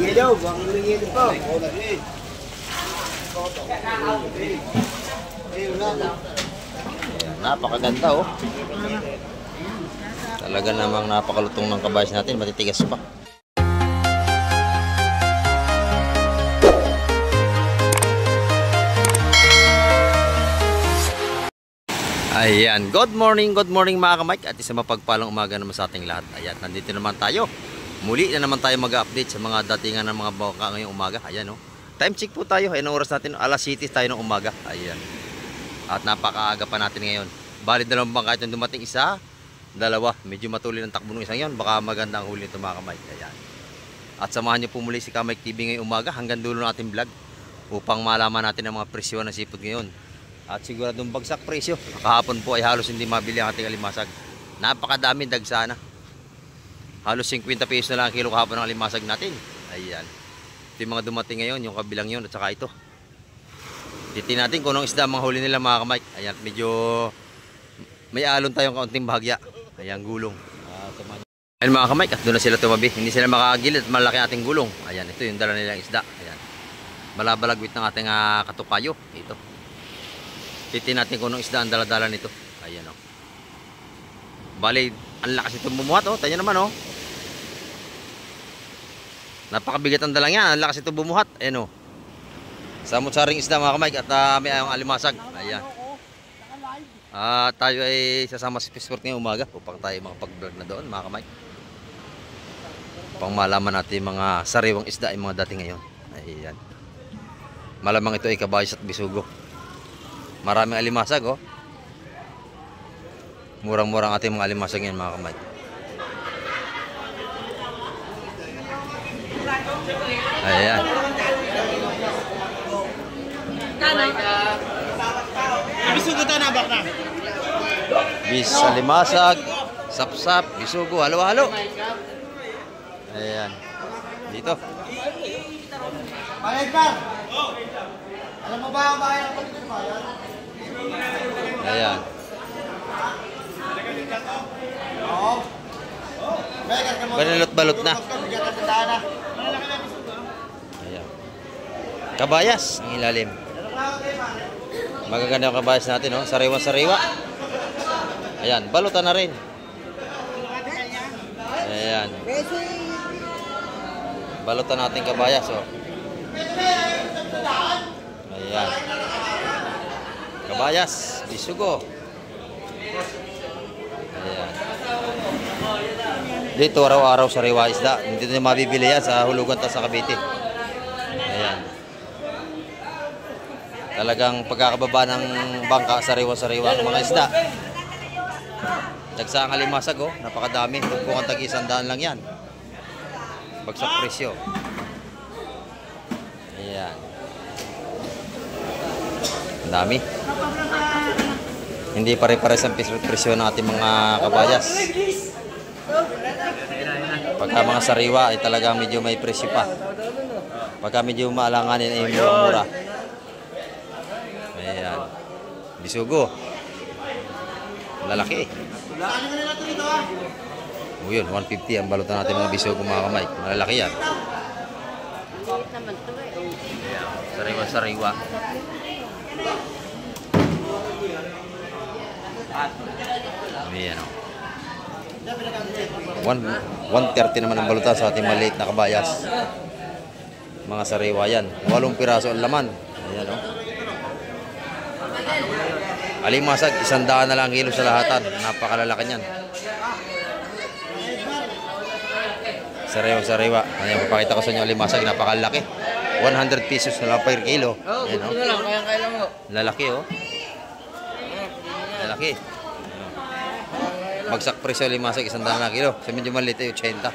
Ilaw, bang ilaw po. Napakaganda oh. Talaga namang napakalutong ng kabayas natin, matitigas pa. Ayan, good morning mga kamike. At isang mapagpalang umaga naman sa ating lahat. Ayan, nandito naman tayo. Muli na naman tayo mag-update sa mga datingan ng mga bangka ngayong umaga. Ayan oh. Time check po tayo. Ayan ang oras natin, alas 7 tayo ng umaga. Ayan. At napakaaga pa natin ngayon. Bali dalawang bangka itong dumating, isa, dalawa. Medyo matuloy ng takbo ng isang yon. Baka magandang huli ito mga kamike. Ayan. At samahan niyo po muli si Kamike TV ngayong umaga hanggang dulo ng ating vlog upang malaman natin ang mga presyo ng sipot ngayon. At siguradong bagsak presyo. Kahapon po ay halos hindi mabili ang ating alimasag. Napakadaming dagsana. Halos 50 pesos na lang ang kilo kahapon ng alimasag natin. Ayan. Ito yung mga dumating ngayon, yung kabilang yun at saka ito. Titin natin kung anong isda mga huli nila mga kamike. Ayan, medyo may alon tayong kaunting bahagya. Ayan, gulong. Ayan mga kamike, at doon na sila tumabi. Hindi sila makakagilid at malaki ating gulong. Ayan, ito yung dala nilang isda. Ayan. Balabalagwit ng ating katupayo. Ito. Titin natin kung anong isda ang daladala nito. Ayan o. Bali, ang lakas itong bumuhat o. Tayo naman o. Napakabigat ang dalang yan. Ang lakas itong bumuhat. Ayan o. Samot-saring isda mga kamike at may ayong alimasag. Ayan. Tayo ay sasama sa Fishport ngayong umaga upang tayo makapag-vlog na doon mga kamike. Upang malaman natin mga sariwang isda ay mga dating ngayon. Ayan. Malamang ito ay kabayos at bisugo. Maraming alimasag oh. Murang-murang ating mga alimasag yan mga kamay. Ayan. Bisugo tayo na bak na. Bis alimasag, sapsap, bisugo, halo-halo. Ayan. Dito. Bayad pa. Alam mo ba ang bayad ng pagbabayad? Ayan. Balot-balot na. Ayan. Kabayas ang ilalim. Magaganda yung kabayas natin, no? Sariwa-sariwa. Ayan, balutan na rin. Ayan. Balutan natin kabayas, oh. Ayan. Kabayas, bisugo. Ayan. Dito araw-araw sariwa isda. Hindi na mabibili yan sa hulugan ta sa Cavite. Ayan. Talagang pagkakababa ng bangka, sariwa-sariwa ang mga isda. Dagsa ang alimasag oh, napakadami. Tugpungan tag 100 lang yan. Bagsak presyo. Ayan. Ang dami. Hindi pare-pares ang presyo ng ating mga kabayas. Pagka mga sariwa ay talagang medyo may presyo pa. Pagka medyo maalanganin ay mura-mura. Ayan. Bisugo. Lalaki. O yun, 150 ang balutan natin mga bisugo mga kamay. Malalaki yan. Sariwa-sariwa. Ayan o. 130 naman ang balutan sa ating maliit na kabayas. Mga sariwa yan. 8 piraso ang laman. Ayan o. Alimasag, 100 na lang kilo sa lahatan. Napakalalaki niyan. Sariwa-sariwa. Ayan, papakita ko sa inyo alimasag. Napakalaki. 100 pesos na lang per kilo. Ayan o. Lalaki o. Lalaki. Bagsak presyo alimasag, 100 na kilo. Sa medyo maliit ay 80.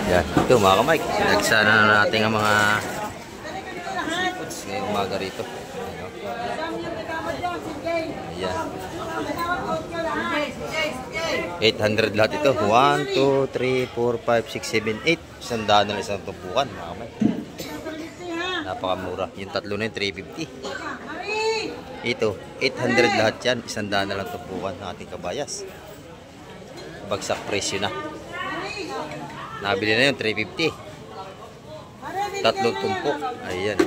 Yan, ito mga kamay. Nagsana na natin ang mga seafoods ngayong umaga rito. Ayan. 800 lahat ito. 1, 2, 3, 4, 5, 6, 7, 8. 100 na isang tumpukan mga kamay. Napakamura. Yung tatlo na yung 350. Ito, 800 lahat yan. 100 na lang tumpukan ng ating kabayas. Bagsak presyo na. Nabili na yun, 350. Tatlong tumpok. Ayan.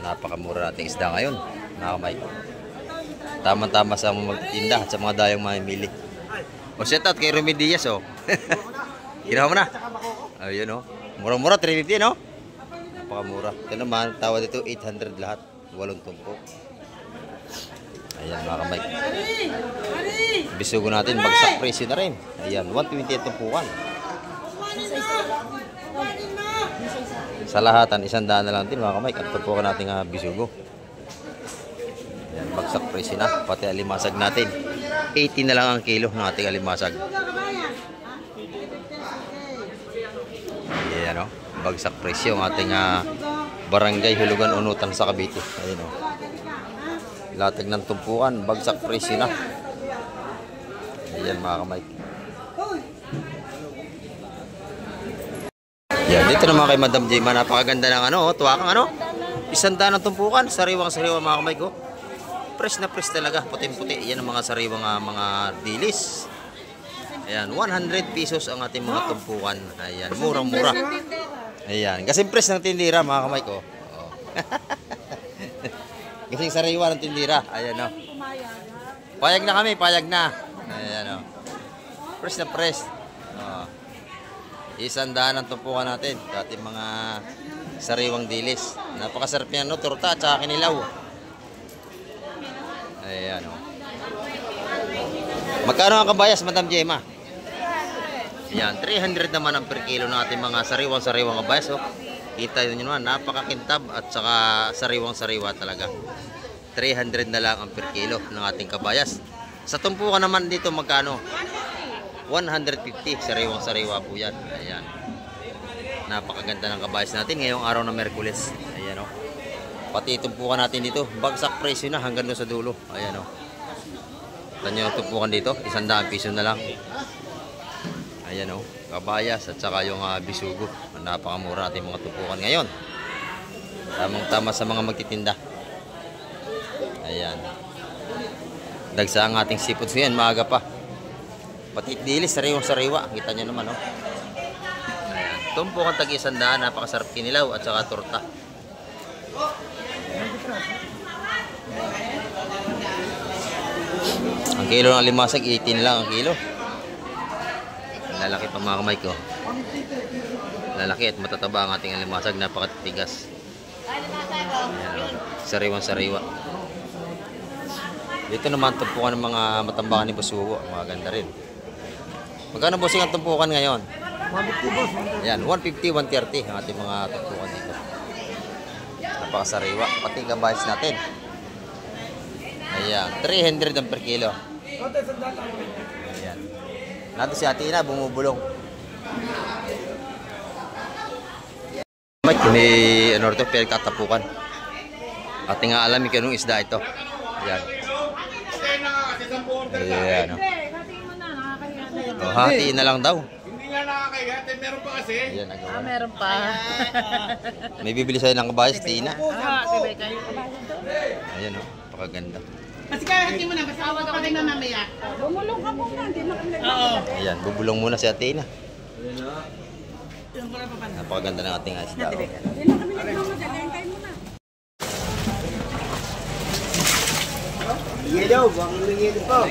Napakamura nating isda ngayon. Nakamay. Tama-tama sa mga magtitinda at sa mga dayang mamimili. O, shout out kay Rumi Diaz, oh. Ginawa mo na. Ayun, oh. Mura-mura, 350, no? Napakamura. Ito naman, tawad ito, 800 lahat. 8 tumpok. Ayan, mga kamay. Bisugo natin, bagsak presyo na rin. Ayan, 120 ang tumpukan. Sa lahatan, 100 na lang din, mga kamay. At tumpukan natin bisugo. Ayan, bagsak presyo na. Pati alimasag natin. 80 na lang ang kilo ng ating alimasag. Ayan, oh. Bagsak presyo ang ating barangay Hulugan Unutan sa Cavite. Ayan, oh. Latag ng tumpukan, bagsak presyo na. Ayan, mga kamay. Yan, dito naman kay Madam Jema, napakaganda ng tuwakang 100 ng tumpukan, sariwang-sariwa, mga kamay ko. Fresh na fresh talaga, puting-puti. Yan ang mga sariwang mga dilis. Ayan, 100 pesos ang ating mga tumpukan. Ayan, murang-mura. Ayan, kasi fresh ng tindira, mga kamay ko. Oh. Kasi sariwa ng tindira. Ayan, o. Payag na kami, payag na. Ayan, o. Fresh na fresh. O. 100 ang tumpukan natin. Dating mga sariwang dilis. Napakasarap yan, no? Torta at saka kinilaw. Ayan, o. Magkano ang kabayas, Madam Jema? Ayan, 300 naman ang per kilo ng ating mga sariwang kabayas, o. Kita nyo naman, napakakintab at saka sariwang-sariwa talaga. 300 na lang ang per kilo ng ating kabayas. Sa tumpukan naman dito magkano? 150, sariwang-sariwa po yan. Ayan. Napakaganda ng kabayas natin ngayong araw na Merkules. Ayan, o. Pati tumpukan natin dito, bagsak presyo na hanggang doon sa dulo. Ayan, o. Tanyo yung tumpukan dito, 100 piso na lang. Ayan, o. Kabayas at saka yung bisugo. Napakamura natin mga tumpukan ngayon. Tamang-tama sa mga magtitinda. Ayan. Dagsa ang ating seafood ngayon, maaga pa. Pati dilis, sariwang-sariwa. Kita nyo naman, o. Ayan. Tumpukan tag 100, napakasarap kinilaw at saka torta. Ang kilo ng alimasag, 18 lang ang kilo. Lalaki pa, mga kamay ko. Lalaki at matataba ang ating alimasag, napakatigas. Sariwang-sariwa. Dito naman tumpukan ng mga matambakan ni Basugo, maganda rin. Magkano bossing ang tumpukan ngayon? 150 boss. Ayan, 150, 130 ang ating mga tumpukan dito. Napakasariwa, pati kabayas natin. Ayan, 300 ang per kilo. Ayan. Nato si Ate Ina, bumubulong. May ito, pinagtatapukan. Ating alamin kanong isda ito. Ayan. Ayan, o. Hatiin na lang daw. Hindi nga nakakahiya, meron pa kasi. Ayan, nagawa. Meron pa. May bibili sa'yo ng kabayas, Tina. Tibay kayo. Ayan, o. Pakaganda. Kasi kaya hindi mo na, kasi awag ka rin na mamaya. Bumulong ka muna, hindi makinig. Oo. Ayan, bubulong muna si Ate Ina. Yung pala pa pa. Napakaganda ng ating isda, o. Hindi na kami nagmamadali, hintayin mo na. Yelo, bakit may yelo pa?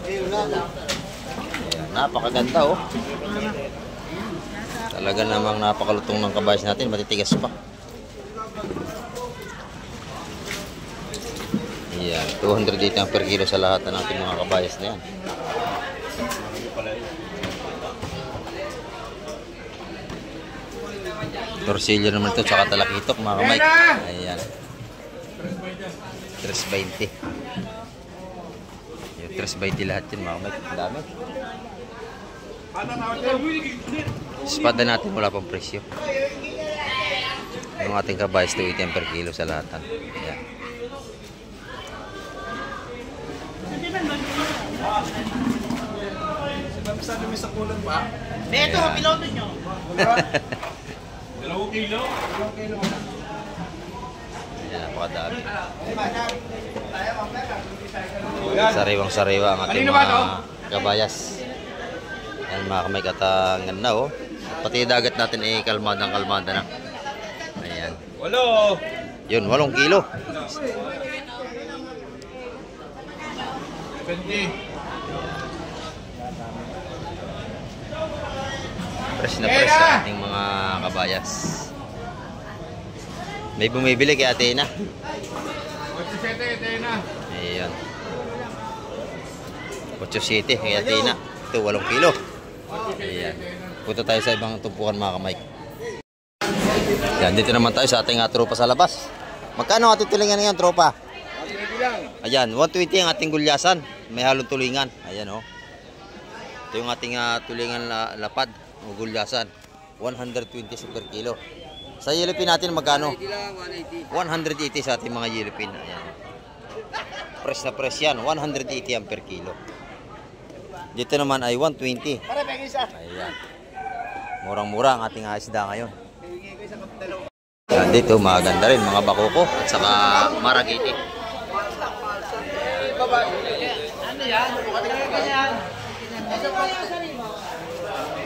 Ayan, napakaganda, o. Talaga namang napakalutong ng kabayas natin, matitigas pa. Ayan, 200 dito ang per kilo sa lahat ng ating mga kabayas na yan. Torsilyo naman ito, tsaka talakitok, mga kamay. Ayan. 320. Yung 320 lahat yun, mga kamay. Ang dami. Espada natin, wala pang presyo. Yung ating kabayas, 280 per kilo sa lahatan. Ayan. Sabi mo sa kulang pa? Beto, piloto nyo. 2 kilo? 2 kilo. Ayan, napakadami. Sariwang-sariwa ang ating Kanino ba mga kabayas. Yan mga kamay katangan na oh. Pati dagat natin ay kalmada na. Ayan. Walo. Yun, 8 kilo. 20. Fresh na fresh sa ating mga kabayas. May bumibili kay Ate na. 87, ito na. Ayan. 8.7 kay Ate na. Ito, 8 kilo. Ayan. Punta tayo sa ibang tumpukan mga kamay. Yan, dito naman tayo sa ating tropa sa labas. Magkano ating tulingan ngayon, tropa? Ayan, 120 ang ating gulyasan. May halong tulingan. Ayan, oh. Ito yung ating tulingan lapad o gulyasan. 120 per kilo. Sa yellowfin natin magkano? 180 sa ating mga yellowfin. Ayan. Fresh na fresh yan. 180 ang per kilo. Dito naman ay 120. Ayan. Murang-mura ang ating isda ngayon. Yan, dito maganda rin mga bakoko at saka maragiti.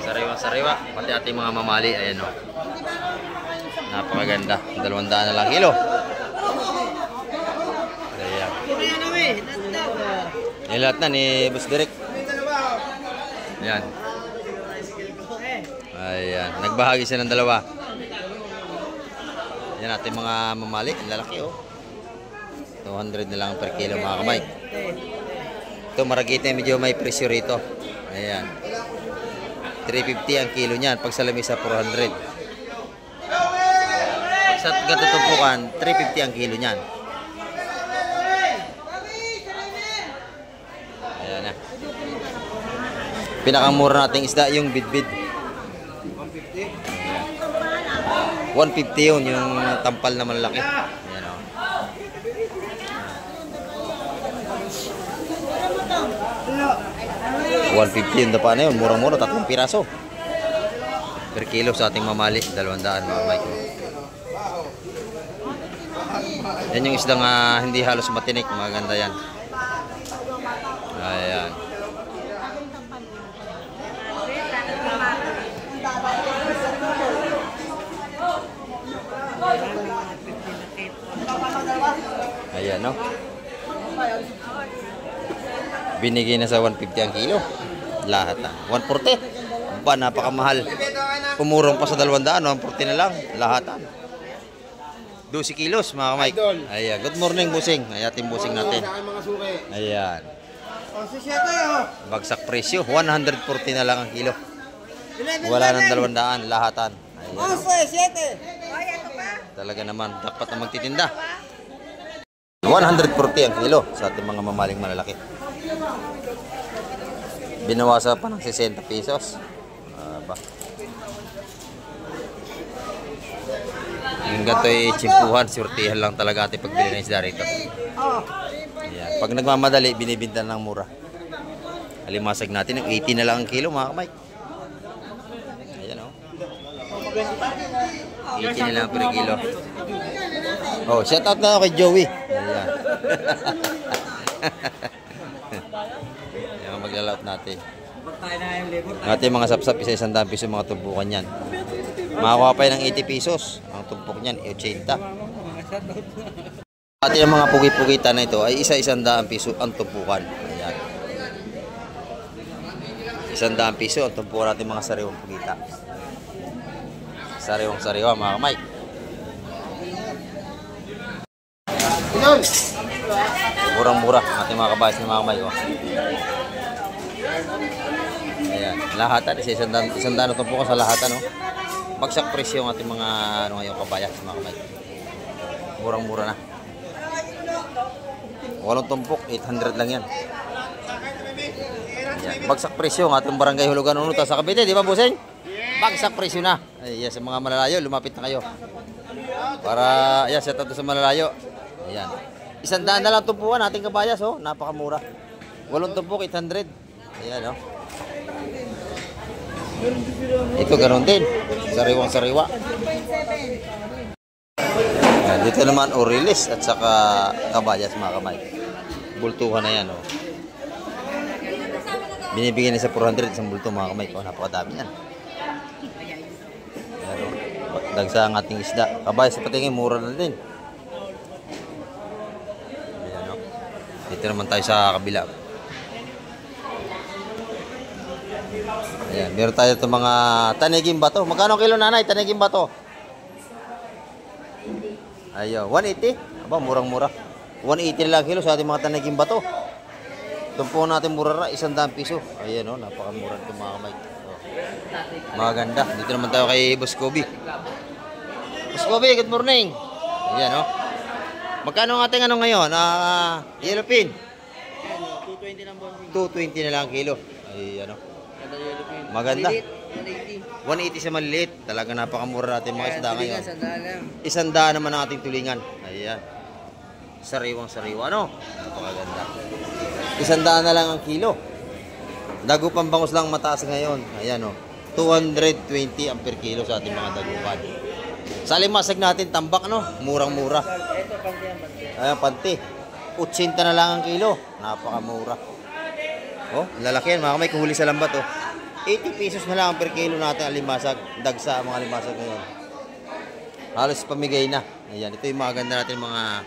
Sariwa-sariwa. Pati ating mga mamali. Ayan o. Napakaganda. 200 na lang kilo. Ayan. Yung lahat na ni Boss Derek. Ayan. Ayan. Nagbahagi siya ng 2. Yan natin mga mamali. Ang lalaki oh. 200 na lang per kilo mga kamay. Ito maragita medyo may presyo rito. Ayan. 350 ang kilo niyan. Pag sa lamisa 400. Pag sa gatutupukan 350 ang kilo niyan. Ayan na. Pinakamura nating isda yung bidbid. 150 yun, yung tampal na malaki. Ayan o. 150 yung dapa na yun. Murang-mura, 3 piraso. Per kilo sa ating mamali. 200 mga Mike. Yan yung isdang hindi halos matinik. Maganda yan. Ayan. Ayan no. Binigay na sa 150 ang kilo. Lahat na. 140. Ba, napakamahal. Pumurong pa sa 200, 140 na lang. Lahatan. 12 kilos mga kamay. Ayan. Good morning, busing. Ayatin busing natin. Ayan. Bagsak presyo. 140 na lang ang kilo. Wala ng 200, lahatan. Ayan. Talaga naman. Dapat na magtitinda. 140 ang kilo sa ating mga mamaling malalaki. Binawasan pa ng 60 pesos. Yung gato'y chimpuhan, surtihan lang talaga ating pagbili ng isda rito. Ayan. Pag nagmamadali, binibinta ng mura. Alimasag natin, 80 na lang ang kilo mga kamay. Ayan o. 80 na lang per kilo. Oh, shout out na ako kay Joey. Ayan. Yan ang maglalaot natin. Ating mga sapsap, isa-100 piso mga tumpukan yan. Makakuha pa ng 80 pesos. Ang tumpok niyan, 80. Ating mga pugi-pugita na ito ay isa-100 piso ang tumpukan. Ayan. 100 piso ang tumpukan natin mga sariwang pugita. Sariwang-sariwa mga kamay. Murang-mura ating mga kabayas ng mga kamay. Oh. Ayan. Lahatan. Isang dano ito po ko sa lahatan. Oh. Bagsak presyo ang ating mga ngayong kabayas mga kamay. Murang-mura na. Walang tumpok. 800 lang yan. Ayan. Bagsak presyo ang ating barangay Hulugan Unuta sa Cavite. Di ba busing? Bagsak presyo na. Ayan. Sa mga malalayo, lumapit na kayo. Para, ayan, set up sa malalayo. Ayan. 100 na lang tumpukan ating kabayas, oh. Napakamura. Walong tumpok, 800. Ayan, oh. Ito ganoon din. Sariwang-sariwa. Ayan, dito naman Orilis at saka kabayas mga kamay. Bultuhan na yan, oh. Binibigyan niya sa 400 isang bulto, mga kamay. Oh, napakadami yan. Ayan, oh. Dagsa ang ating isda. Kabay sa patingin, mura na din. Ayan, oh. Dito naman tayo sa kabila. Ayan, meron tayo itong mga taniging bato. Magkano kilo, nanay? Taniging bato? Ayo, 180. Aba, murang-mura. 180 na lang kilo sa ating mga taniging bato. Ito po natin mura na, 100 piso. Ayan, oh, napakamura ito, mga kamay. Oh. Maganda. Dito naman tayo kay Boss Kobe. Boss Kobe, good morning. Ayan, oh. Magkano ang ating ano ngayon? Yellow pin? 220 lang boss. 220 na lang kilo. Ayan, oh. Maganda. 180 sa maliliit. Talaga napakamura natin mga isda ngayon. 100 naman ang ating tulingan. Ayan. Sariwang-sariwa, ano? Napakaganda. 100 na lang ang kilo. Dagupang bangus lang mataas ngayon. Ayan, oh. 220 ang per kilo sa ating mga dagupan. Sa limasag natin, tambak, no? Murang-mura. Ayan, panty. 80 na lang ang kilo. Napakamura. Oh, lalaki yan, mga kamay, kuhuli sa lambat, oh. 80 pesos na lang per kilo natin ang limasag. Dagsa ang mga limasag ngayon. Halos pamigay na. Ayan, ito yung mga ganda natin mga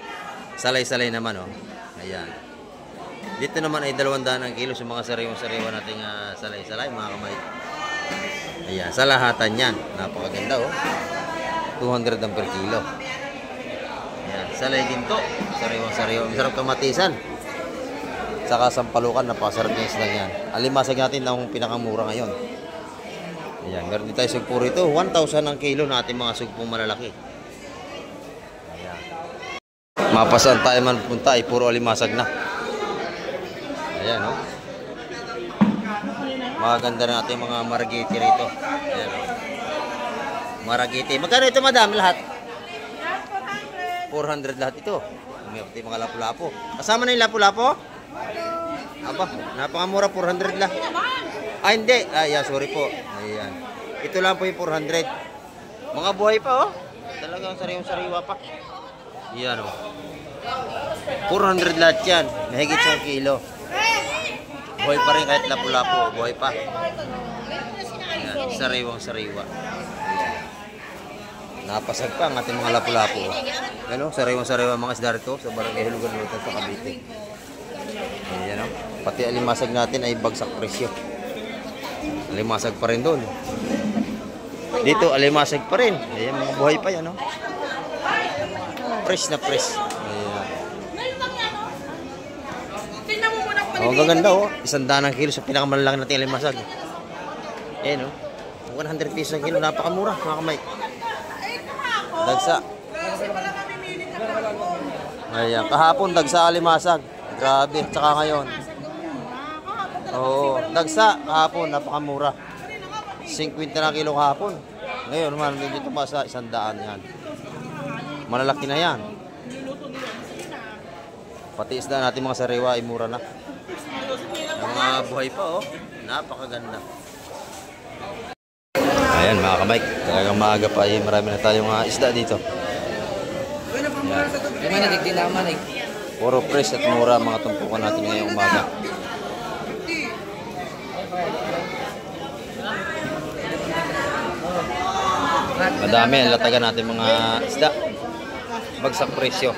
salay-salay naman, oh. Ayan. Dito naman ay 200 ang kilo sa mga sariwang-sariwa nating salay-salay, mga kamay. Ayan, sa lahatan yan. Napakaganda, oh. 200 ang per kilo. Ayan, salay ginto. Sariwang-sariwa. Masarap kamatisan. Saka sampalukan, napakasarap niya isda yan. Alimasag natin ang pinakamura ngayon. Ayan, meron din tayo sugpo rito. 1,000 ang kilo na ating mga sugpong malalaki. Ayan. Mapasan tayo man punta ay puro alimasag na. Ayan, oh. Maganda na natin mga maragiti rito. Ayan, oh. Maragiti. Magkano ito, madam, lahat? 400 lahat ito. May mga lapu-lapo. Kasama na yung lapu-lapo? Aba, napakamura, 400 lang. Ah, hindi. Yeah, sorry po. Ayan. Ito lang po yung 400. Mga buhay pa, oh. Talagang sariwa-sariwa pa. Ayan, oh. 400 lahat yan. Mahigit sa kilo. Buhay pa rin kahit lapu-lapo. Buhay pa. Ayan, sariwang-sariwa. Napasag pa ang ating mga lapu-lapo. Ano, sariwang-sariwa mga isda rito sa Barangay Hulugan Lutan sa Cavite. Ayan, oh. Pati alimasag natin ay bagsak presyo. Alimasag pa rin doon. Dito alimasag pa rin. Ayan, mga buhay pa yan, oh. Fresh na fresh. Ayan. Oh, gaganda, oh. 100 ang kilo sa pinakamalaki natin alimasag. Ayan, oh. 100 pesos ang kilo, napakamura, mga kamay. Dagsa. Ayan, kahapon dagsa alimasag. Grabe, tsaka ngayon. Oo, dagsa kahapon, napakamura. 50 na kilo kahapon. Ngayon naman, dito pa sa 100 yan. Malalaki na yan. Pati isda natin mga sariwa ay mura na. Ang mga buhay pa, oh. Napakaganda. Ayan, mga kamay. Talagang maaga pa ay marami na tayong isda dito. Ayan. Puro fresh at mura mga tumpukan natin ngayong umaga. Madami ang latagan natin mga isda. Bagsak presyo.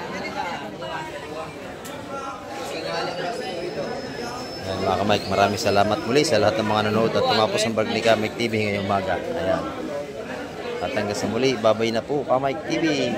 Ayan, mga kamay, maraming salamat muli sa lahat ng mga nanonood at tumapos ang Barangay Kamay TV ngayong umaga. Ayan. At hanggang sa muli, babay na po Kamay TV.